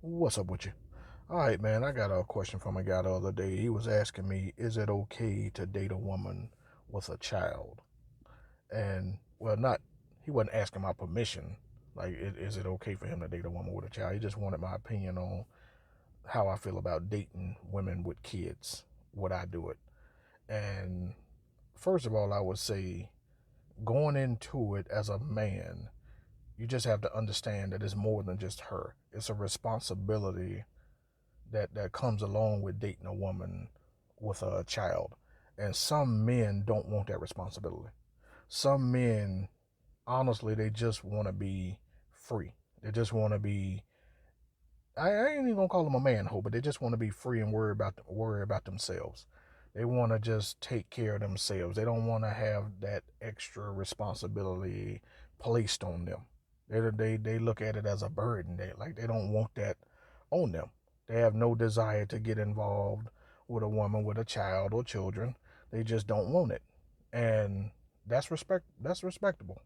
What's up with you? All right, man, I got a question from a guy the other day. He was asking me, is it okay to date a woman with a child? And, well, not, he wasn't asking my permission. Like, is it okay for him to date a woman with a child? He just wanted my opinion on how I feel about dating women with kids. Would I do it? And first of all, I would say going into it as a man, you just have to understand that it's more than just her. It's a responsibility that comes along with dating a woman with a child. And some men don't want that responsibility. Some men, honestly, they just want to be free. They just want to be. I ain't even gonna call them a manhole, but they just want to be free and worry about themselves. They want to just take care of themselves. They don't want to have that extra responsibility placed on them. They look at it as a burden. They don't want that on them. They have no desire to get involved with a woman with a child or children. They just don't want it, and That's respectable.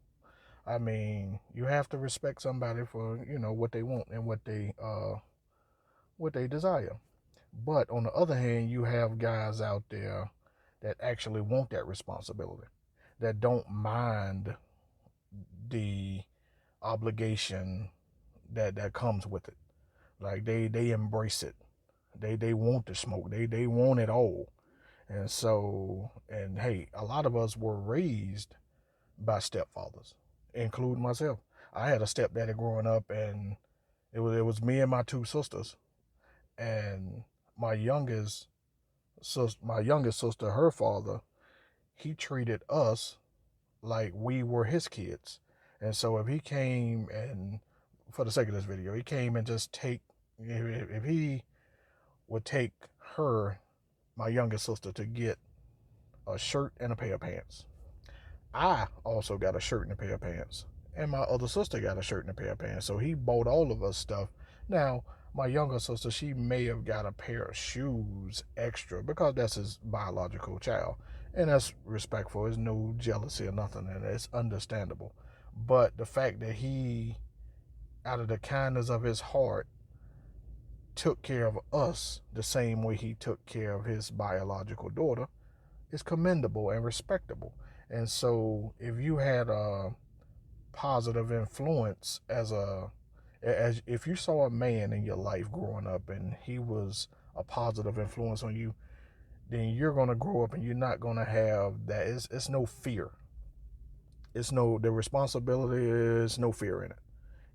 I mean, you have to respect somebody for what they want and what they desire. But on the other hand, you have guys out there that actually want that responsibility, that don't mind the obligation that comes with it. Like they embrace it. They want the smoke. They want it all. And so, and hey, a lot of us were raised by stepfathers, including myself. I had a stepdaddy growing up, and it was me and my two sisters. And my youngest sister, her father, he treated us like we were his kids. And so if he came and, for the sake of this video, he came and just if he would take her, my youngest sister, to get a shirt and a pair of pants, I also got a shirt and a pair of pants. And my other sister got a shirt and a pair of pants. So he bought all of us stuff. Now, my younger sister, she may have got a pair of shoes extra because that's his biological child. And that's respectful. There's no jealousy or nothing. And it's understandable. But the fact that he, out of the kindness of his heart, took care of us the same way he took care of his biological daughter is commendable and respectable. And so if you had a positive influence as if you saw a man in your life growing up and he was a positive influence on you, then you're going to grow up and you're not going to have that. It's no fear. It's no, the responsibility is no fear in it.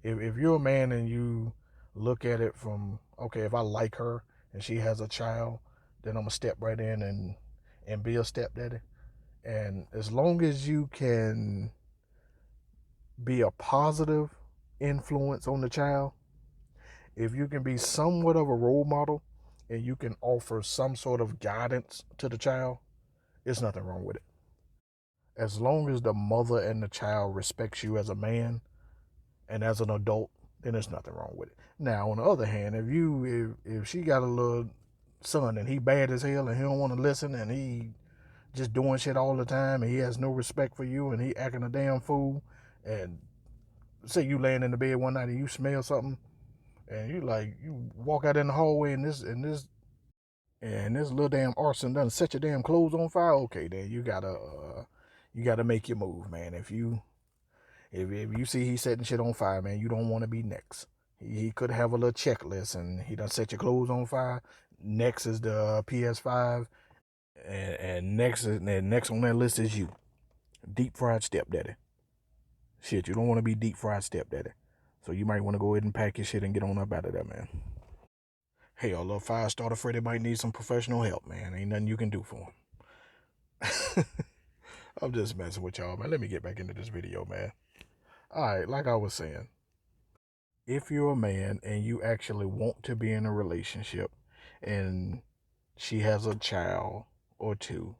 If you're a man and you look at it from, okay, if I like her and she has a child, then I'm going to step right in and be a stepdaddy. And as long as you can be a positive influence on the child, if you can be somewhat of a role model and you can offer some sort of guidance to the child, there's nothing wrong with it. As long as the mother and the child respects you as a man and as an adult, then there's nothing wrong with it. Now, on the other hand, if she got a little son and he bad as hell and he don't want to listen and he just doing shit all the time and he has no respect for you and he acting a damn fool, and say you laying in the bed one night and you smell something and you walk out in the hallway and this little damn arson done set your damn clothes on fire. Okay, then you gotta make your move, man. If you see he's setting shit on fire, man, you don't want to be next. He could have a little checklist and he done set your clothes on fire. Next is the PS5, and next on that list is you, deep fried stepdaddy. Shit, you don't want to be deep fried stepdaddy. So you might want to go ahead and pack your shit and get on up out of there, man. Hey, a little fire starter Freddy might need some professional help, man. Ain't nothing you can do for him. I'm just messing with y'all, man. Let me get back into this video, man. Alright, like I was saying, if you're a man and you actually want to be in a relationship and she has a child or two,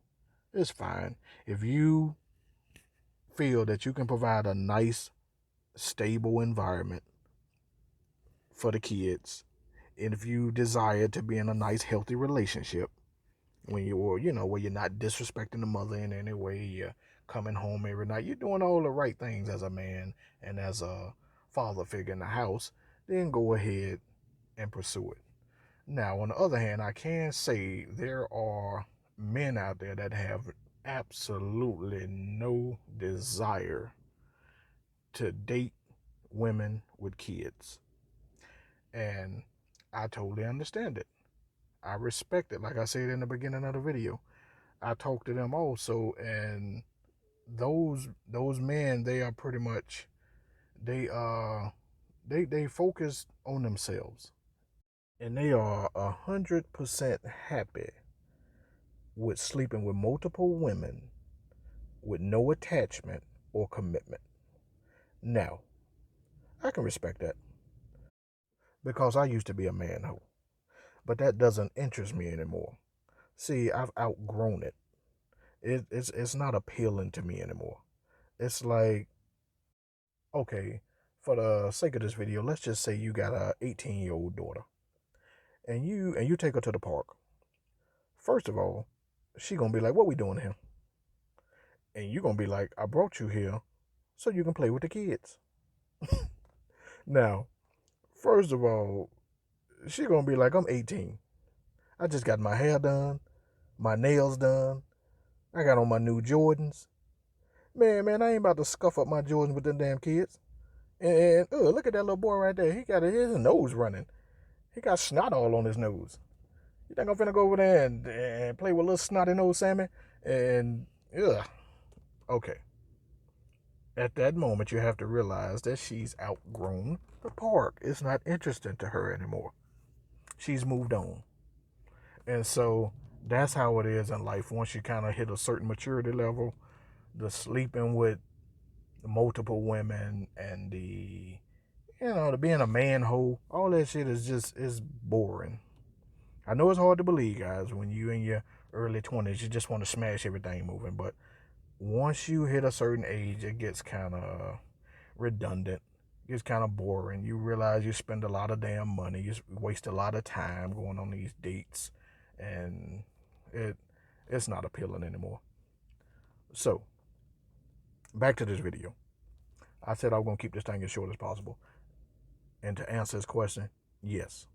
it's fine. If you feel that you can provide a nice, stable environment for the kids, and if you desire to be in a nice, healthy relationship, when where you're not disrespecting the mother in any way, you're coming home every night, you're doing all the right things as a man and as a father figure in the house, then go ahead and pursue it. Now, on the other hand, I can say there are men out there that have absolutely no desire to date women with kids. And I totally understand it. I respect it. Like I said in the beginning of the video, I talk to them also, and those men, they are pretty much, they focus on themselves, and they are 100% happy with sleeping with multiple women with no attachment or commitment. Now, I can respect that because I used to be a manhole, but that doesn't interest me anymore. See, I've outgrown it. It's not appealing to me anymore. It's like, okay, for the sake of this video, let's just say you got a 18-year-old daughter, and you take her to the park. First of all, she gonna be like, "What we doing here?" And you gonna be like, "I brought you here so you can play with the kids." Now, first of all, she gonna be like, "I'm 18. I just got my hair done, my nails done. I got on my new Jordans. Man, I ain't about to scuff up my Jordans with them damn kids. And look at that little boy right there. He got his nose running. He got snot all on his nose. You think I'm finna go over there and play with little snotty nose Sammy? And ugh, okay. At that moment, you have to realize that she's outgrown the park. It's not interesting to her anymore. She's moved on. And so that's how it is in life. Once you kind of hit a certain maturity level, the sleeping with multiple women and the being a manhole, all that shit is boring. I know it's hard to believe, guys, when you in your early 20s, you just want to smash everything moving. But once you hit a certain age, it gets kind of redundant. It gets kind of boring. You realize you spend a lot of damn money. You waste a lot of time going on these dates. And it's not appealing anymore. So, back to this video. I said I was going to keep this thing as short as possible. And to answer this question, yes,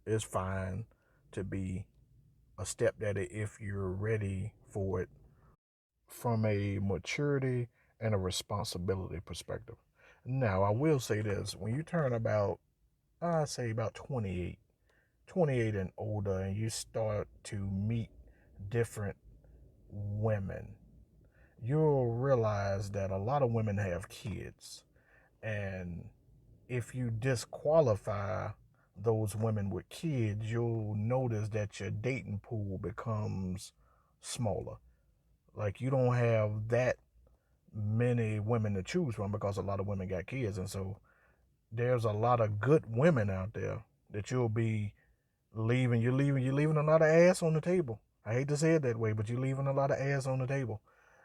it's fine to be a stepdaddy if you're ready for it from a maturity and a responsibility perspective. Now, I will say this. When you turn about, I say about 28 and older, and you start to meet different women, you'll realize that a lot of women have kids. And if you disqualify those women with kids, you'll notice that your dating pool becomes smaller. Like, you don't have that many women to choose from because a lot of women got kids. And so there's a lot of good women out there that you'll be leaving. You're leaving a lot of ass on the table. I hate to say it that way, but you're leaving a lot of ass on the table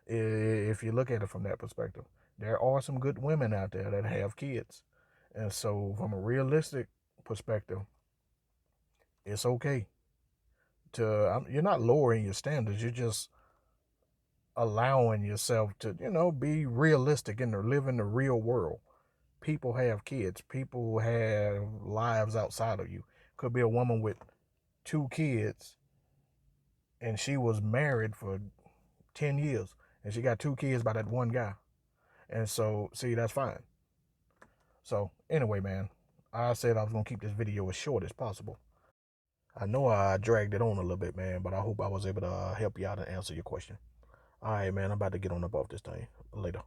if you look at it from that perspective. There are some good women out there that have kids. And so from a realistic perspective, it's okay to, you're not lowering your standards. You're just allowing yourself to, be realistic and to live in the real world. People have kids. People have lives outside of you. Could be a woman with 2 kids and she was married for 10 years and she got 2 kids by that one guy. And so, see, that's fine. So, anyway, man, I said I was going to keep this video as short as possible. I know I dragged it on a little bit, man, but I hope I was able to help you out and answer your question. All right, man, I'm about to get on up off this thing. Later.